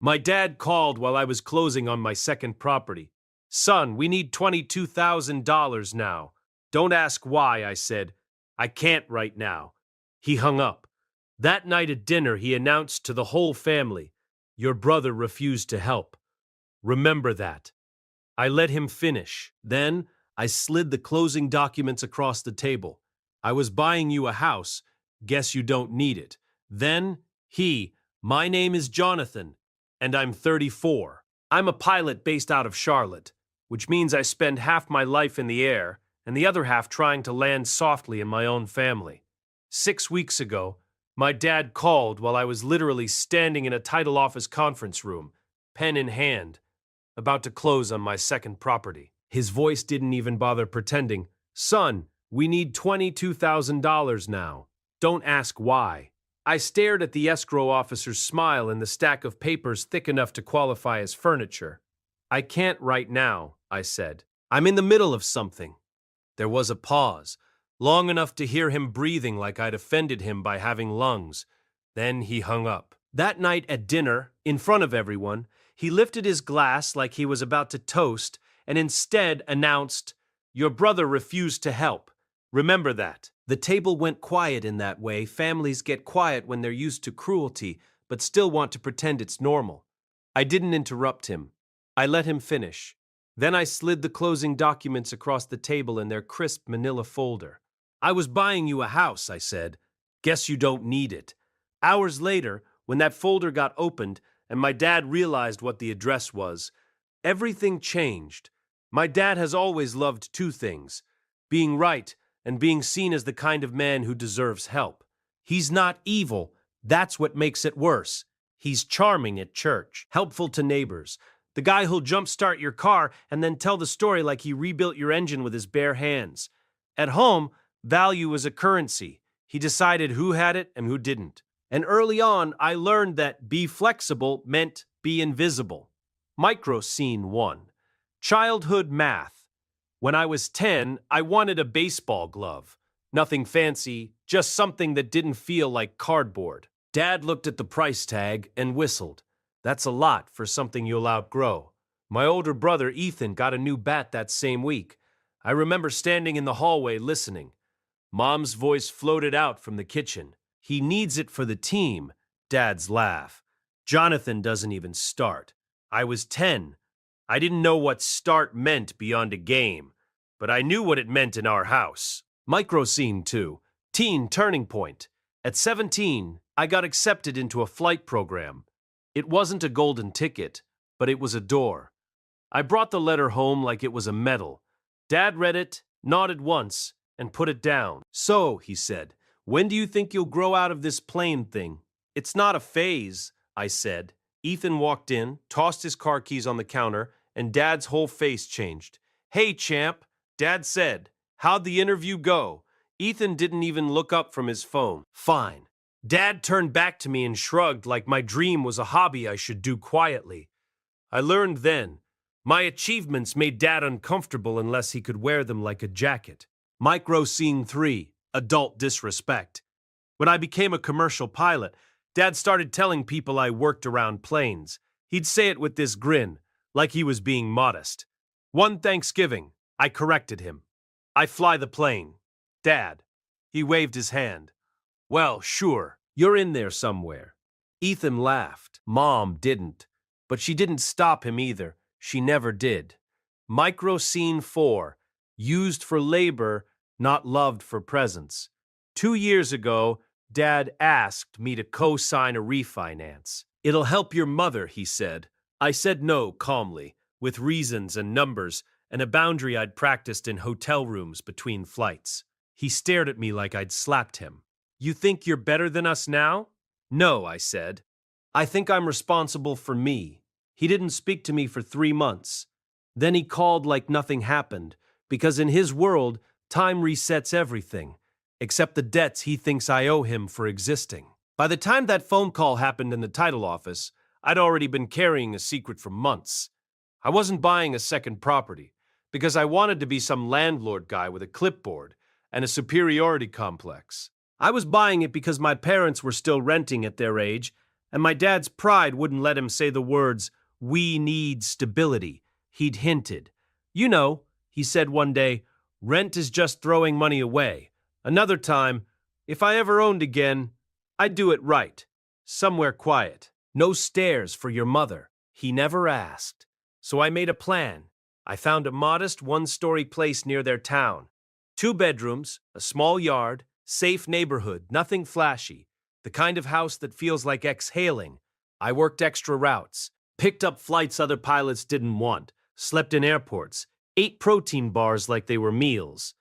My dad called while I was closing on my second property. Son, we need $22,000 now. Don't ask why, I said. I can't right now. He hung up. That night at dinner, he announced to the whole family, your brother refused to help. Remember that. I let him finish. Then I slid the closing documents across the table. I was buying you a house. Guess you don't need it. Then my name is Jonathan, and I'm 34. I'm a pilot based out of Charlotte, which means I spend half my life in the air and the other half trying to land softly in my own family. 6 weeks ago, my dad called while I was literally standing in a title office conference room, pen in hand, about to close on my second property. His voice didn't even bother pretending. Son, we need $22,000 now. Don't ask why. I stared at the escrow officer's smile and the stack of papers thick enough to qualify as furniture. I can't right now, I said. I'm in the middle of something. There was a pause, long enough to hear him breathing like I'd offended him by having lungs. Then he hung up. That night at dinner, in front of everyone, he lifted his glass like he was about to toast and instead announced, your brother refused to help. Remember that. The table went quiet in that way. Families get quiet when they're used to cruelty, but still want to pretend it's normal. I didn't interrupt him. I let him finish. Then I slid the closing documents across the table in their crisp manila folder. I was buying you a house, I said. Guess you don't need it. Hours later, when that folder got opened and my dad realized what the address was, everything changed. My dad has always loved two things, being right and being seen as the kind of man who deserves help. He's not evil. That's what makes it worse. He's charming at church, helpful to neighbors, the guy who'll jumpstart your car and then tell the story like he rebuilt your engine with his bare hands. At home, value is a currency. He decided who had it and who didn't. And early on, I learned that be flexible meant be invisible. Micro Scene 1. Childhood math. When I was 10, I wanted a baseball glove. Nothing fancy, just something that didn't feel like cardboard. Dad looked at the price tag and whistled. That's a lot for something you'll outgrow. My older brother, Ethan, got a new bat that same week. I remember standing in the hallway listening. Mom's voice floated out from the kitchen. He needs it for the team. Dad's laugh. Jonathan doesn't even start. I was 10. I didn't know what start meant beyond a game, but I knew what it meant in our house. Micro Scene 2. Teen Turning Point. At 17, I got accepted into a flight program. It wasn't a golden ticket, but it was a door. I brought the letter home like it was a medal. Dad read it, nodded once, and put it down. So, he said, when do you think you'll grow out of this plane thing? It's not a phase, I said. Ethan walked in, tossed his car keys on the counter, and Dad's whole face changed. Hey, champ, Dad said. How'd the interview go? Ethan didn't even look up from his phone. Fine. Dad turned back to me and shrugged like my dream was a hobby I should do quietly. I learned then. My achievements made Dad uncomfortable unless he could wear them like a jacket. Micro Scene 3. Adult disrespect. When I became a commercial pilot, Dad started telling people I worked around planes. He'd say it with this grin, like he was being modest. One Thanksgiving, I corrected him. I fly the plane. Dad. He waved his hand. Well, sure, you're in there somewhere. Ethan laughed. Mom didn't. But she didn't stop him either. She never did. Micro Scene 4. Used for labor, not loved for presents. 2 years ago, Dad asked me to co-sign a refinance. It'll help your mother, he said. I said no calmly, with reasons and numbers, and a boundary I'd practiced in hotel rooms between flights. He stared at me like I'd slapped him. You think you're better than us now? No, I said. I think I'm responsible for me. He didn't speak to me for 3 months. Then he called like nothing happened, because in his world, time resets everything, except the debts he thinks I owe him for existing. By the time that phone call happened in the title office, I'd already been carrying a secret for months. I wasn't buying a second property, because I wanted to be some landlord guy with a clipboard and a superiority complex. I was buying it because my parents were still renting at their age, And my dad's pride wouldn't let him say the words, "We need stability." He'd hinted. "You know," he said one day, "rent is just throwing money away." Another time, "If I ever owned again, I'd do it right. Somewhere quiet. No stairs for your mother." He never asked. So I made a plan. I found a modest one-story place near their town. 2 bedrooms, a small yard, safe neighborhood, nothing flashy. The kind of house that feels like exhaling. I worked extra routes, picked up flights other pilots didn't want, slept in airports, ate protein bars like they were meals.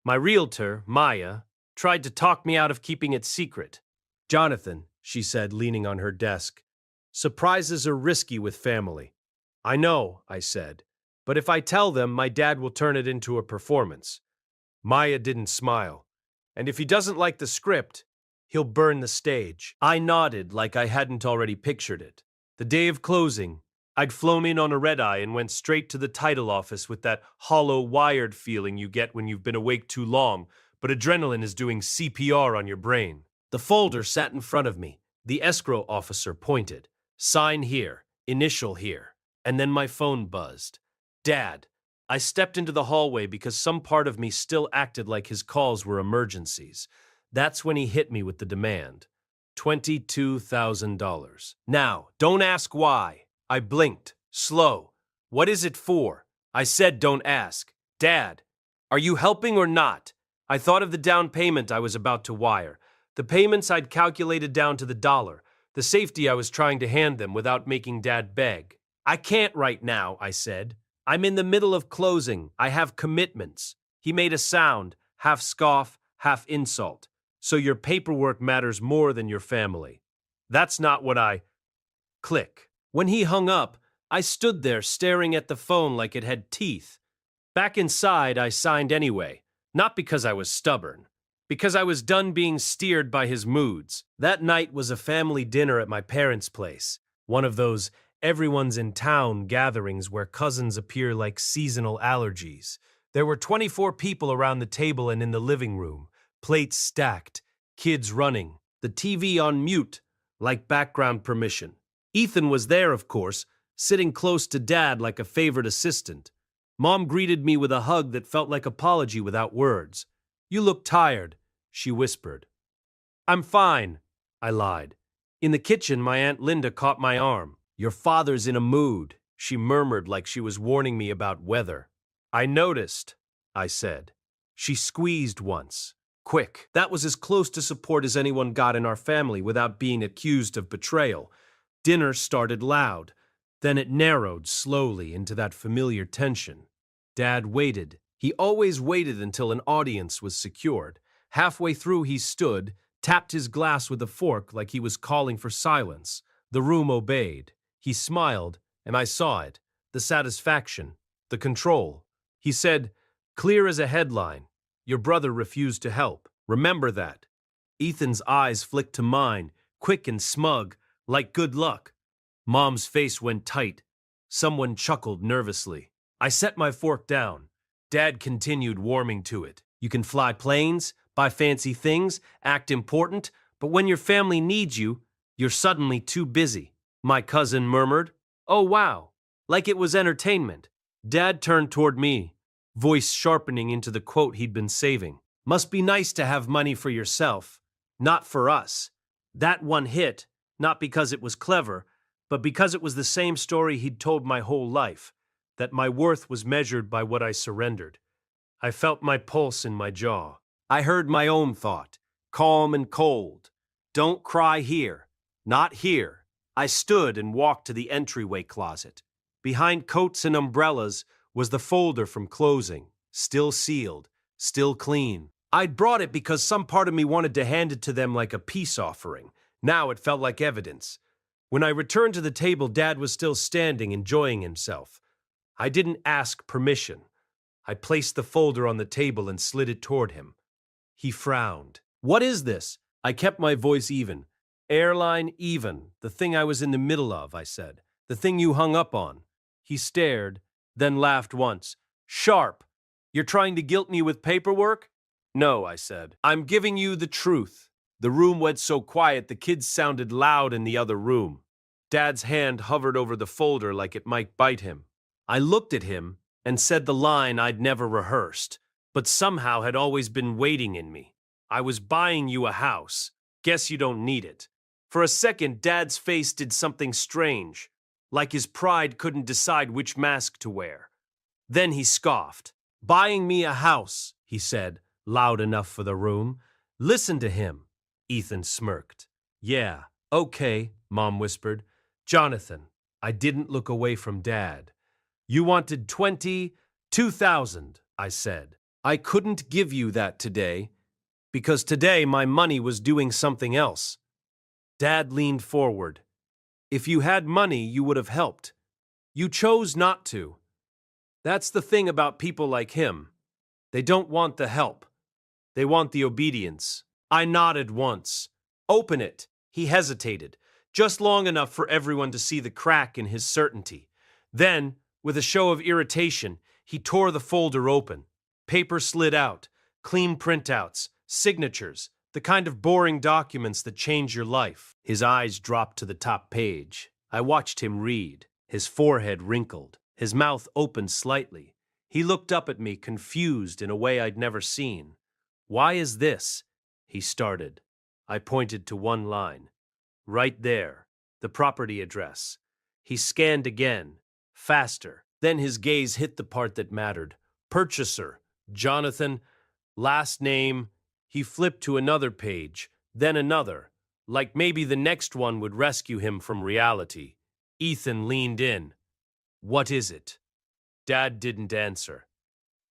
My realtor, Maya, tried to talk me out of keeping it secret. "Jonathan," she said, leaning on her desk, "surprises are risky with family." "I know," I said, "but if I tell them, my dad will turn it into a performance." Maya didn't smile. "And if he doesn't like the script, he'll burn the stage." I nodded like I hadn't already pictured it. The day of closing, I'd flown in on a red-eye and went straight to the title office with that hollow, wired feeling you get when you've been awake too long, but adrenaline is doing CPR on your brain. The folder sat in front of me. The escrow officer pointed. "Sign here, initial here." And then my phone buzzed. "Dad." I stepped into the hallway because some part of me still acted like his calls were emergencies. That's when he hit me with the demand. $22,000. "Now, don't ask why." I blinked. "Slow. What is it for?" I said don't ask. "Dad, are you helping or not?" I thought of the down payment I was about to wire, the payments I'd calculated down to the dollar, the safety I was trying to hand them without making Dad beg. "I can't right now," I said. "I'm in the middle of closing. I have commitments." He made a sound, half scoff, half insult. "So your paperwork matters more than your family." That's not what I... Click. When he hung up, I stood there staring at the phone like it had teeth. Back inside, I signed anyway, not because I was stubborn, because I was done being steered by his moods. That night was a family dinner at my parents' place, one of those everyone's in town gatherings where cousins appear like seasonal allergies. There were 24 people around the table and in the living room, plates stacked, kids running, the TV on mute, like background permission. Ethan was there, of course, sitting close to Dad like a favorite assistant. Mom greeted me with a hug that felt like apology without words. "You look tired," she whispered. "I'm fine," I lied. In the kitchen, my Aunt Linda caught my arm. "Your father's in a mood," she murmured like she was warning me about weather. "I noticed," I said. She squeezed once. Quick. That was as close to support as anyone got in our family without being accused of betrayal. Dinner started loud. Then it narrowed slowly into that familiar tension. Dad waited. He always waited until an audience was secured. Halfway through he stood, tapped his glass with a fork like he was calling for silence. The room obeyed. He smiled, and I saw it. The satisfaction. The control. He said, clear as a headline, "Your brother refused to help. Remember that." Ethan's eyes flicked to mine, quick and smug, like good luck. Mom's face went tight. Someone chuckled nervously. I set my fork down. Dad continued warming to it. "You can fly planes, buy fancy things, act important, but when your family needs you, you're suddenly too busy." My cousin murmured, "Oh wow," like it was entertainment. Dad turned toward me, voice sharpening into the quote he'd been saving. "Must be nice to have money for yourself, not for us." That one hit, not because it was clever, but because it was the same story he'd told my whole life, that my worth was measured by what I surrendered. I felt my pulse in my jaw. I heard my own thought, calm and cold. "Don't cry here. Not here." I stood and walked to the entryway closet. Behind coats and umbrellas was the folder from closing, still sealed, still clean. I'd brought it because some part of me wanted to hand it to them like a peace offering. Now it felt like evidence. When I returned to the table, Dad was still standing, enjoying himself. I didn't ask permission. I placed the folder on the table and slid it toward him. He frowned. "What is this?" I kept my voice even. "Airline even, the thing I was in the middle of," I said. "The thing you hung up on." He stared, then laughed once. "Sharp. You're trying to guilt me with paperwork?" "No," I said. "I'm giving you the truth." The room went so quiet the kids sounded loud in the other room. Dad's hand hovered over the folder like it might bite him. I looked at him and said the line I'd never rehearsed, but somehow had always been waiting in me. I was buying you a house. Guess you don't need it. For a second, Dad's face did something strange, like his pride couldn't decide which mask to wear. Then he scoffed. Buying me a house, he said, loud enough for the room. Listen to him. Ethan smirked. Yeah, okay, Mom whispered. Jonathan, I didn't look away from Dad. You wanted 22,000, I said. I couldn't give you that today, because today my money was doing something else. Dad leaned forward. If you had money, you would have helped. You chose not to. That's the thing about people like him. They don't want the help. They want the obedience. I nodded once. Open it. He hesitated, just long enough for everyone to see the crack in his certainty. Then, with a show of irritation, he tore the folder open. Paper slid out, clean printouts, signatures, the kind of boring documents that change your life. His eyes dropped to the top page. I watched him read. His forehead wrinkled. His mouth opened slightly. He looked up at me, confused in a way I'd never seen. Why is this? He started. I pointed to one line. Right there, the property address. He scanned again, faster. Then his gaze hit the part that mattered. Purchaser, Jonathan, last name. He flipped to another page, then another, like maybe the next one would rescue him from reality. Ethan leaned in. What is it? Dad didn't answer.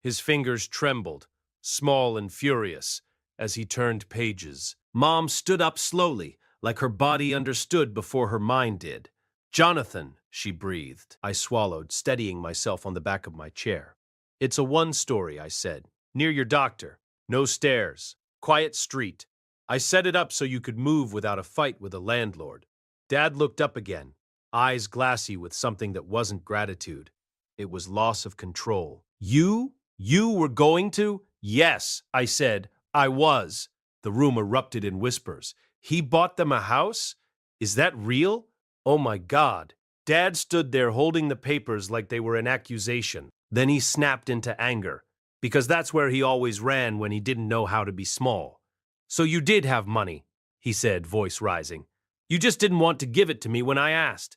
His fingers trembled, small and furious, as he turned pages. Mom stood up slowly, like her body understood before her mind did. Jonathan, she breathed. I swallowed, steadying myself on the back of my chair. It's a one-story, I said. Near your doctor. No stairs. Quiet street. I set it up so you could move without a fight with a landlord. Dad looked up again, eyes glassy with something that wasn't gratitude. It was loss of control. You were going to? Yes, I said. I was. The room erupted in whispers. He bought them a house? Is that real? Oh my God. Dad stood there holding the papers like they were an accusation. Then he snapped into anger, because that's where he always ran when he didn't know how to be small. So you did have money, he said, voice rising. You just didn't want to give it to me when I asked.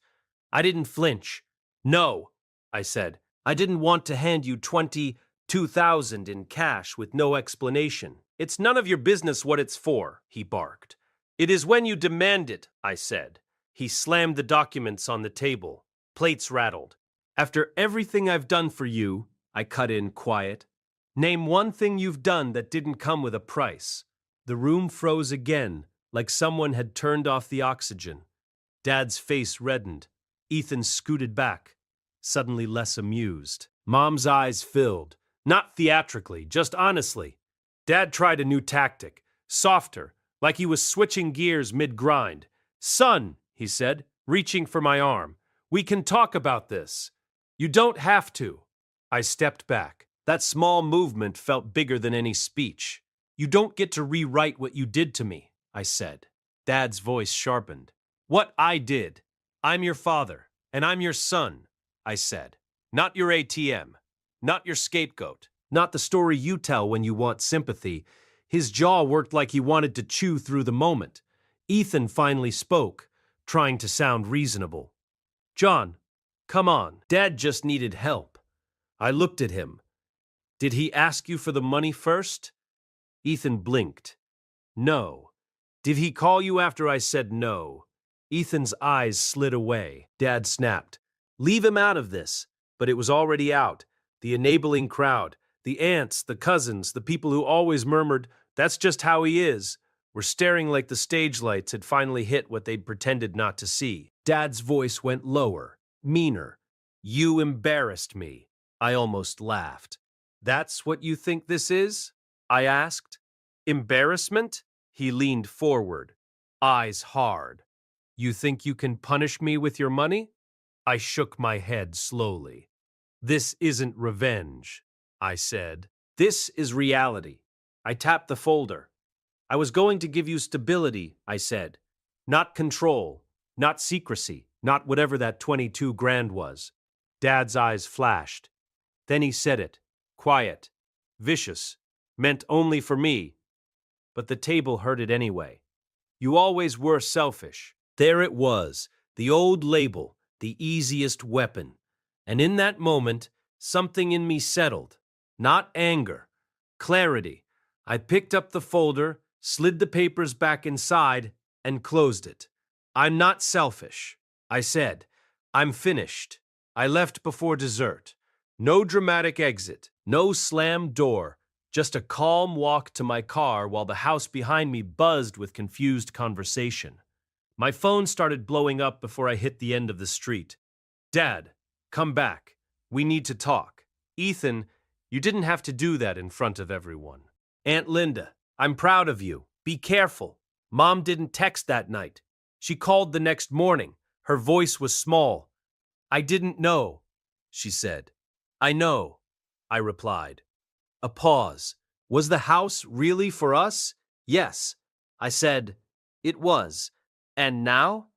I didn't flinch. No, I said. I didn't want to hand you 22,000 in cash with no explanation. It's none of your business what it's for, he barked. It is when you demand it, I said. He slammed the documents on the table. Plates rattled. After everything I've done for you, I cut in quiet. Name one thing you've done that didn't come with a price. The room froze again, like someone had turned off the oxygen. Dad's face reddened. Ethan scooted back, suddenly less amused. Mom's eyes filled, not theatrically, just honestly. Dad tried a new tactic, softer, like he was switching gears mid-grind. Son, he said, reaching for my arm, we can talk about this. You don't have to. I stepped back. That small movement felt bigger than any speech. You don't get to rewrite what you did to me, I said. Dad's voice sharpened. What I did. I'm your father, and I'm your son, I said. Not your ATM. Not your scapegoat. Not the story you tell when you want sympathy. His jaw worked like he wanted to chew through the moment. Ethan finally spoke, trying to sound reasonable. John, come on. Dad just needed help. I looked at him. Did he ask you for the money first? Ethan blinked. No. Did he call you after I said no? Ethan's eyes slid away. Dad snapped. Leave him out of this. But it was already out. The enabling crowd, the aunts, the cousins, the people who always murmured, that's just how he is, were staring like the stage lights had finally hit what they'd pretended not to see. Dad's voice went lower, meaner. You embarrassed me. I almost laughed. That's what you think this is? I asked. Embarrassment? He leaned forward, eyes hard. You think you can punish me with your money? I shook my head slowly. This isn't revenge, I said. This is reality. I tapped the folder. I was going to give you stability, I said. Not control, not secrecy, not whatever that 22 grand was. Dad's eyes flashed. Then he said it. Quiet. Vicious. Meant only for me. But the table heard it anyway. You always were selfish. There it was, the old label, the easiest weapon. And in that moment, something in me settled. Not anger. Clarity. I picked up the folder, slid the papers back inside, and closed it. I'm not selfish, I said. I'm finished. I left before dessert. No dramatic exit, no slammed door, just a calm walk to my car while the house behind me buzzed with confused conversation. My phone started blowing up before I hit the end of the street. Dad, come back. We need to talk. Ethan, you didn't have to do that in front of everyone. Aunt Linda, I'm proud of you. Be careful. Mom didn't text that night. She called the next morning. Her voice was small. I didn't know, she said. I know, I replied. A pause. Was the house really for us? Yes, I said. It was. And now?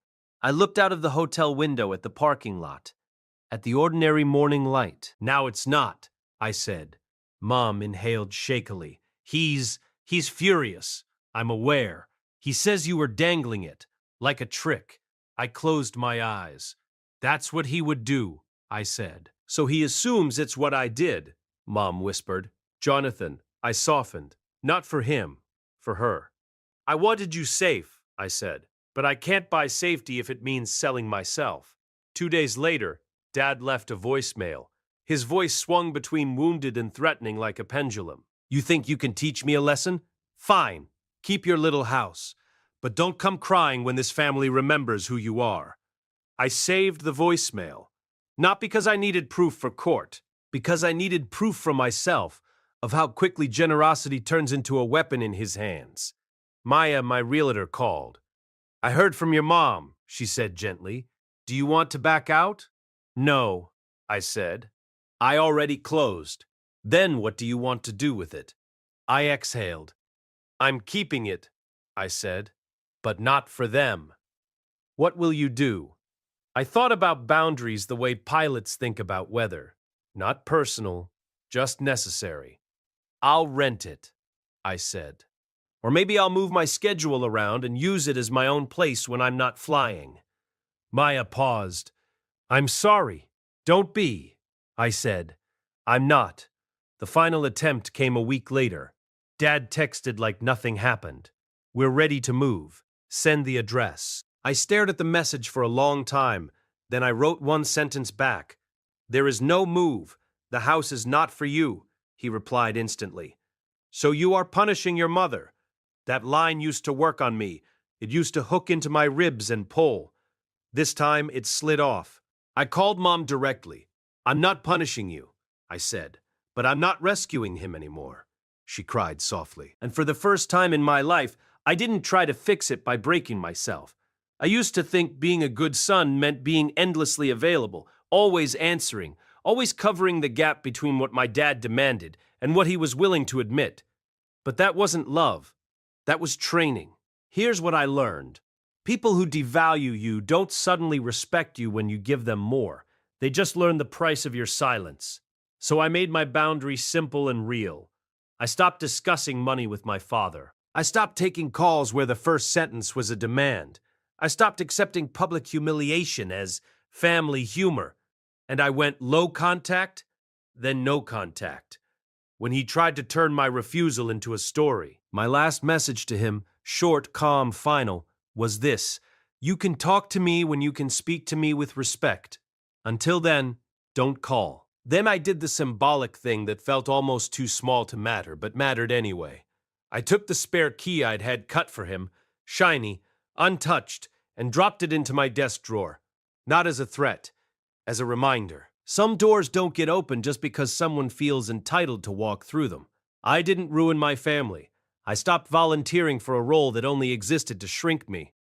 I looked out of the hotel window at the parking lot, at the ordinary morning light. Now it's not, I said. Mom inhaled shakily. He's furious. I'm aware. He says you were dangling it, like a trick. I closed my eyes. That's what he would do, I said. So he assumes it's what I did, Mom whispered. Jonathan, I softened. Not for him, for her. I wanted you safe, I said, but I can't buy safety if it means selling myself. 2 days later, Dad left a voicemail. His voice swung between wounded and threatening like a pendulum. You think you can teach me a lesson? Fine. Keep your little house. But don't come crying when this family remembers who you are. I saved the voicemail. Not because I needed proof for court, because I needed proof for myself of how quickly generosity turns into a weapon in his hands. Maya, my realtor, called. I heard from your mom, she said gently. Do you want to back out? No, I said. I already closed. Then what do you want to do with it? I exhaled. I'm keeping it, I said, but not for them. What will you do? I thought about boundaries the way pilots think about weather. Not personal, just necessary. I'll rent it, I said. Or maybe I'll move my schedule around and use it as my own place when I'm not flying. Maya paused. I'm sorry. Don't be, I said. I'm not. The final attempt came a week later. Dad texted like nothing happened. We're ready to move. Send the address. I stared at the message for a long time. Then I wrote one sentence back. There is no move. The house is not for you, he replied instantly. So you are punishing your mother. That line used to work on me. It used to hook into my ribs and pull. This time it slid off. I called Mom directly. I'm not punishing you, I said, but I'm not rescuing him anymore, she cried softly. And for the first time in my life, I didn't try to fix it by breaking myself. I used to think being a good son meant being endlessly available, always answering, always covering the gap between what my dad demanded and what he was willing to admit. But that wasn't love. That was training. Here's what I learned. People who devalue you don't suddenly respect you when you give them more. They just learn the price of your silence. So I made my boundaries simple and real. I stopped discussing money with my father. I stopped taking calls where the first sentence was a demand. I stopped accepting public humiliation as family humor. And I went low contact, then no contact. When he tried to turn my refusal into a story, my last message to him, short, calm, final, was this: you can talk to me when you can speak to me with respect. Until then, don't call. Then I did the symbolic thing that felt almost too small to matter, but mattered anyway. I took the spare key I'd had cut for him, shiny, untouched, and dropped it into my desk drawer. Not as a threat, as a reminder. Some doors don't get open just because someone feels entitled to walk through them. I didn't ruin my family. I stopped volunteering for a role that only existed to shrink me.